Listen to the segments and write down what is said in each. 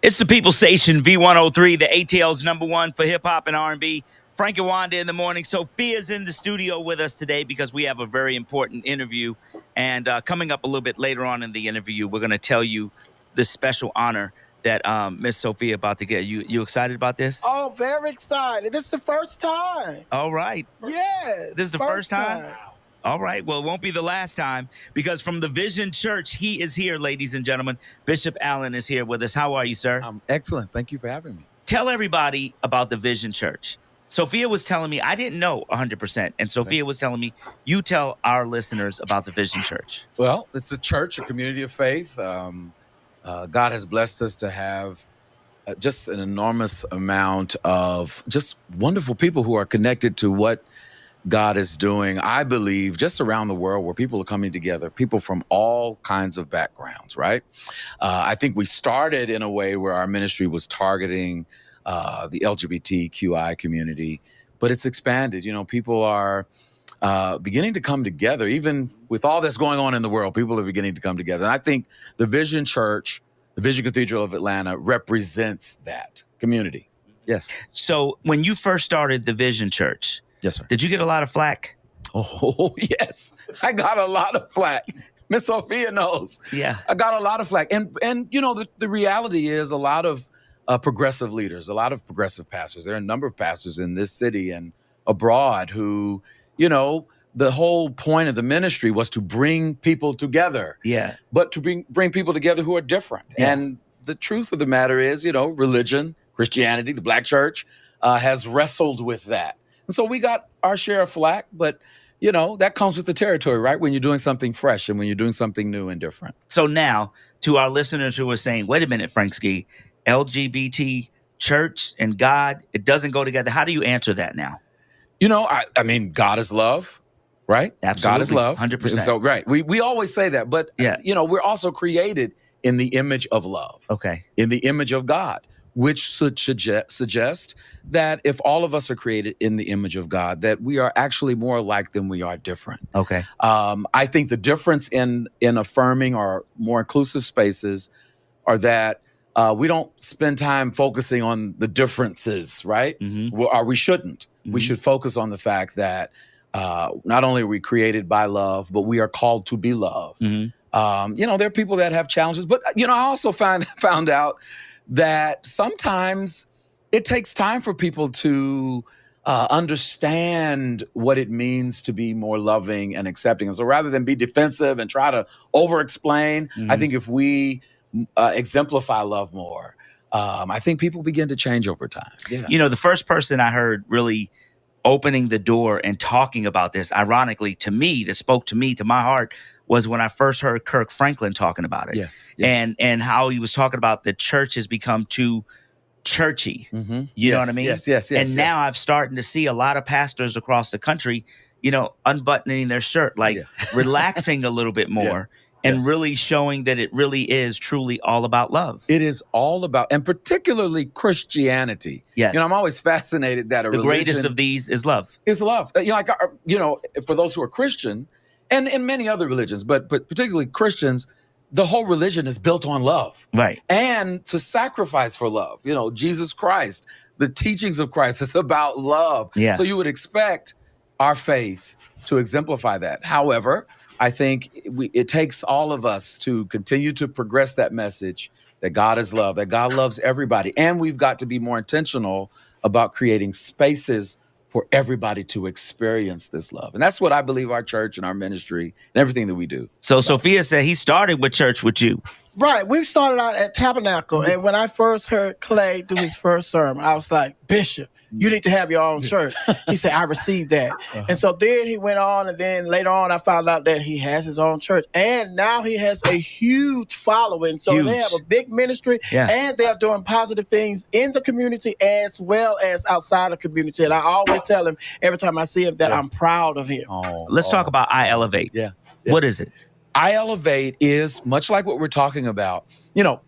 It's the People Station V103, the ATL's #1 for hip hop and R&B. Frank and Wanda in the morning. Sophia's in the studio with us today because we have a very important interview. And coming up a little bit later on in the interview, we're going to tell you this special honor that Miss Sophia about to get. You excited about this? Oh, very excited. This is the first time. All right. Yes. This is the first time? All right. Well, it won't be the last time because from the Vision Church, he is here, ladies and gentlemen. Bishop Allen is here with us. How are you, sir? I'm excellent. Thank you for having me. Tell everybody about the Vision Church. Sophia was telling me, I didn't know 100%. And Sophia was telling me, you tell our listeners about the Vision Church. Well, it's a church, a community of faith. God has blessed us to have just an enormous amount of just wonderful people who are connected to what God is doing, I believe, just around the world where people are coming together, people from all kinds of backgrounds, right? I think we started in a way where our ministry was targeting the LGBTQI community, but it's expanded. You know, people are beginning to come together, even with all that's going on in the world, people are beginning to come together. And I think the Vision Church, the Vision Cathedral of Atlanta represents that community. Yes. So when you first started the Vision Church, yes, sir. Did you get a lot of flack? Oh, yes. I got a lot of flack. Miss Sophia knows. Yeah. I got a lot of flack. And you know, the reality is a lot of progressive leaders, a lot of progressive pastors. There are a number of pastors in this city and abroad who, you know, the whole point of the ministry was to bring people together. Yeah. But to bring people together who are different. Yeah. And the truth of the matter is, you know, religion, Christianity, the Black church has wrestled with that. And so we got our share of flack, but, you know, that comes with the territory, right? When you're doing something fresh and when you're doing something new and different. So now, to our listeners who are saying, wait a minute, Frank Ski, LGBT church and God, it doesn't go together. How do you answer that now? You know, I mean, God is love, right? Absolutely. God is love. 100%. So, right. We always say that, but, yeah, you know, we're also created in the image of love. Okay. In the image of God, which should suggest that if all of us are created in the image of God, that we are actually more alike than we are different. Okay. I think the difference in affirming or more inclusive spaces are that we don't spend time focusing on the differences, right? Mm-hmm. Or we shouldn't. Mm-hmm. We should focus on the fact that not only are we created by love, but we are called to be loved. Mm-hmm. You know, there are people that have challenges, but, you know, I also found out that sometimes it takes time for people to understand what it means to be more loving and accepting. And so rather than be defensive and try to over-explain, mm-hmm. I think if we exemplify love more, I think people begin to change over time. Yeah. You know, the first person I heard really opening the door and talking about this, ironically, to me, that spoke to me, to my heart, was when I first heard Kirk Franklin talking about it. Yes. And how he was talking about the church has become too churchy. Mm-hmm. You know what I mean? Yes. And now I'm starting to see a lot of pastors across the country, you know, unbuttoning their shirt, like relaxing a little bit more and really showing that it really is truly all about love. It is all about, and particularly Christianity. Yes. You know, I'm always fascinated that the greatest of these is love. Is love. You know, like, you know, for those who are Christian, and in many other religions, but particularly Christians, the whole religion is built on love. Right. And to sacrifice for love. You know, Jesus Christ, the teachings of Christ is about love. Yeah. So you would expect our faith to exemplify that. However, I think it takes all of us to continue to progress that message that God is love, that God loves everybody. And we've got to be more intentional about creating spaces for everybody to experience this love. And that's what I believe our church and our ministry and everything that we do. So Sophia said he started with church with you. Right. We started out at Tabernacle. And when I first heard Clay do his first sermon, I was like, Bishop, you need to have your own church. He said, I received that. And so then he went on, and then later on I found out that he has his own church. And now he has a huge following. So they have a big ministry, and they're doing positive things in the community as well as outside the community. And I always tell him every time I see him that I'm proud of him. Let's talk about I Elevate. Yeah. What is it? I Elevate is much like what we're talking about. You know,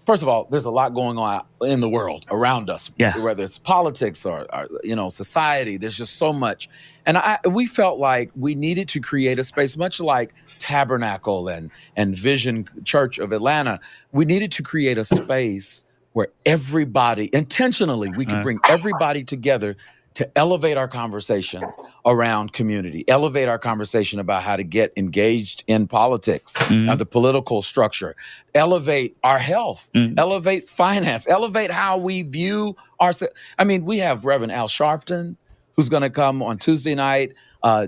first of all, there's a lot going on in the world around us, whether it's politics or you know, society. There's just so much. And we felt like we needed to create a space, much like Tabernacle and Vision Church of Atlanta. We needed to create a space where everybody, intentionally, we can bring everybody together to elevate our conversation around community, elevate our conversation about how to get engaged in politics, the political structure, elevate our health, elevate finance, elevate how we view ourselves. I mean, we have Reverend Al Sharpton, who's going to come on Tuesday night,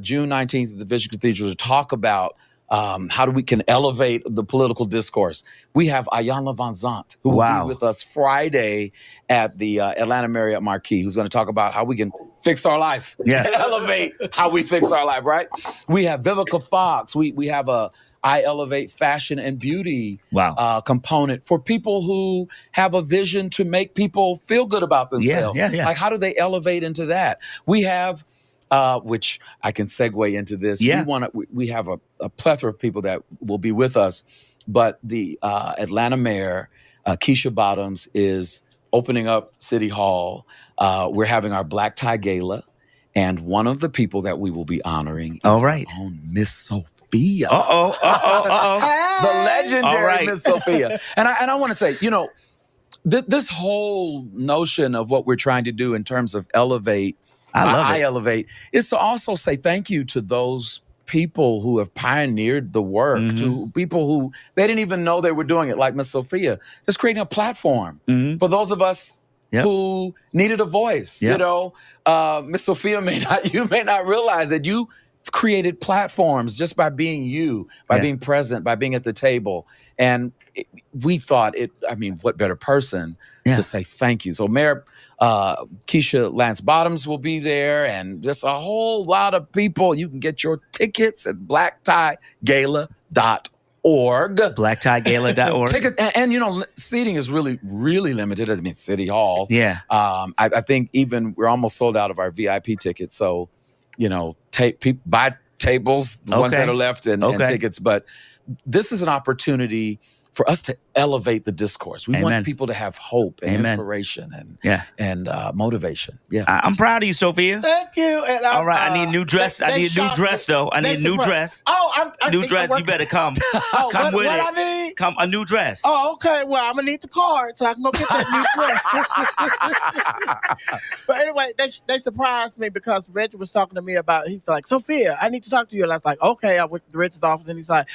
June 19th at the Vision Cathedral to talk about how we can elevate the political discourse. We have Ayanna Van Zant, who will be with us Friday at the Atlanta Marriott Marquis, who's going to talk about how we can fix our life, elevate how we fix our life, right? We have Vivica Fox. We have I Elevate Fashion and Beauty component for people who have a vision to make people feel good about themselves. Like, how do they elevate into that? We have which I can segue into this. We have a plethora of people that will be with us, but the Atlanta mayor, Keisha Bottoms, is opening up City Hall. We're having our Black Tie Gala, and one of the people that we will be honoring is our own Miss Sophia. The legendary Miss Sophia. And I want to say, this whole notion of what we're trying to do in terms of elevate, I elevate, is to also say thank you to those people who have pioneered the work, to people who they didn't even know they were doing it, like Miss Sophia, just creating a platform for those of us who needed a voice. Miss Sophia you may not realize that you created platforms just by being you, by being present, by being at the table. And we thought what better person to say thank you. So Mayor Keisha Lance Bottoms will be there, and just a whole lot of people. You can get your tickets at blacktiegala.org. Blacktiegala.org. Ticket, and seating is really, really limited. Doesn't mean City Hall. I think even we're almost sold out of our VIP tickets. So, buy tables, the ones that are left, and tickets. But this is an opportunity for us to elevate the discourse. We want people to have hope and inspiration and motivation. I'm proud of you, Sophia. Thank you. And all right, I need a new dress. I need a new dress, though. I need a new dress. New dress. You better come. Come with it. What I need? Come a new dress. Oh, okay. Well, I'm gonna need the card so I can go get that new dress. But anyway, they surprised me because Reggie was talking to me about. He's like, Sophia, I need to talk to you. And I was like, okay. I went to Reggie's office, and he's like,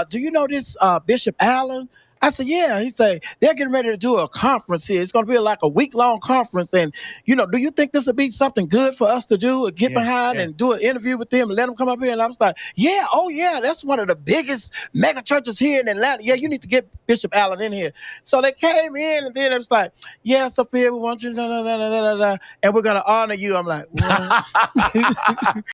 do you know this Bishop Allen? I said, yeah. He said, they're getting ready to do a conference here. It's going to be like a week-long conference. And, do you think this would be something good for us to do, or get behind and do an interview with them and let them come up here? And I was like, that's one of the biggest mega churches here in Atlanta. Yeah, you need to get Bishop Allen in here. So they came in, and then it was like, yeah, Sophia, we want you, and we're going to honor you. I'm like, what?